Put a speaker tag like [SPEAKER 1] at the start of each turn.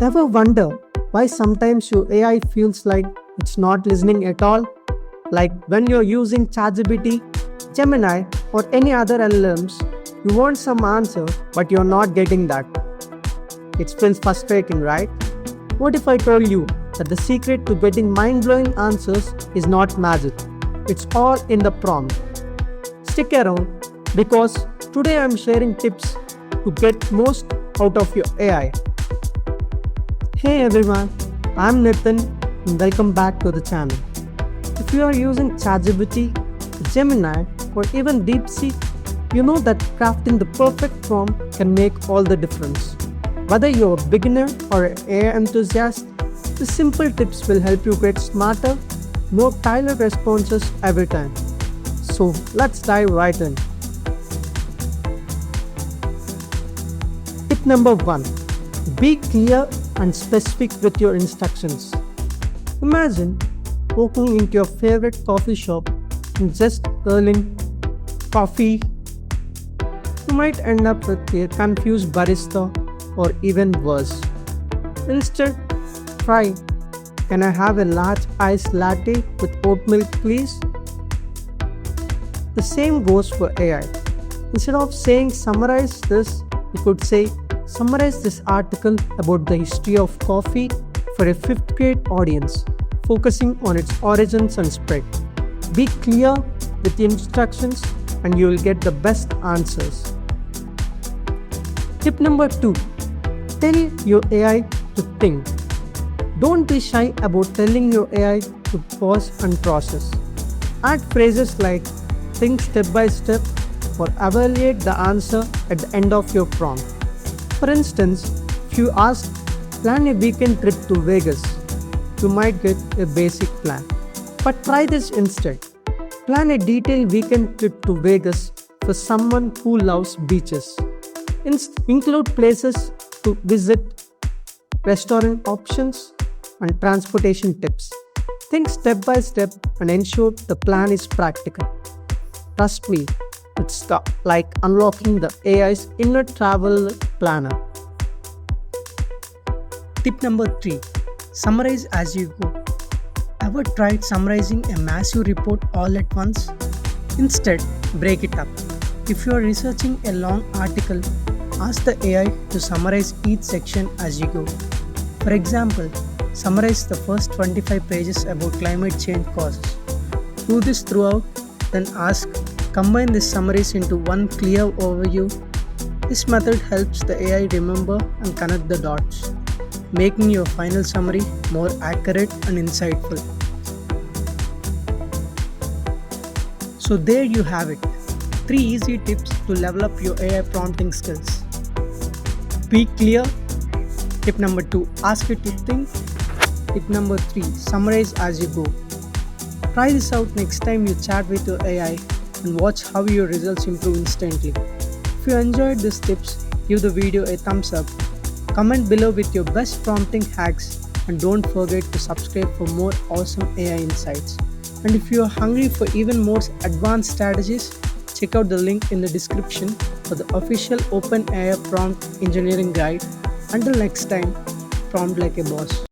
[SPEAKER 1] Ever wonder why sometimes your AI feels like it's not listening at all? Like when you're using ChatGPT, Gemini, or any other LLMs, you want some answer but you're not getting that. It feels frustrating, right? What if I told you that the secret to getting mind-blowing answers is not magic? It's all in the prompt. Stick around because today I'm sharing tips to get most out of your AI. Hey everyone, I'm Nitin and welcome back to the channel. If you are using ChatGPT, Gemini, or even DeepSeek, you know that crafting the perfect prompt can make all the difference. Whether you're a beginner or an AI enthusiast, the simple tips will help you get smarter, more tailored responses every time. So let's dive right in. Tip number 1. Be clear and specific with your instructions. Imagine walking into your favorite coffee shop and just yelling coffee. You might end up with a confused barista or even worse. Instead, try, "Can I have a large iced latte with oat milk please?" The same goes for AI. Instead of saying summarize this, you could say summarize this article about the history of coffee for a 5th grade audience, focusing on its origins and spread. Be clear with the instructions and you will get the best answers. Tip number 2. Tell your AI to think. Don't be shy about telling your AI to pause and process. Add phrases like think step by step or evaluate the answer at the end of your prompt. For instance, if you ask plan a weekend trip to Vegas, you might get a basic plan. But try this instead. Plan a detailed weekend trip to Vegas for someone who loves beaches. Include places to visit, restaurant options, and transportation tips. Think step by step and ensure the plan is practical. Trust me, it's like unlocking the AI's inner travel planner. Tip number 3. Summarize as you go. Ever tried summarizing a massive report all at once? Instead, break it up. If you are researching a long article, ask the AI to summarize each section as you go. For example, summarize the first 25 pages about climate change causes. Do this throughout, then ask, combine these summaries into one clear overview. This method helps the AI remember and connect the dots, making your final summary more accurate and insightful. So there you have it. 3 easy tips to level up your AI prompting skills. Be clear. Tip number 2. Ask it to think. Tip number 3. Summarize as you go. Try this out next time you chat with your AI and watch how your results improve instantly. If you enjoyed these tips, give the video a thumbs up. Comment below with your best prompting hacks and don't forget to subscribe for more awesome AI insights. And if you are hungry for even more advanced strategies, check out the link in the description for the official OpenAI prompt engineering guide. Until next time, prompt like a boss.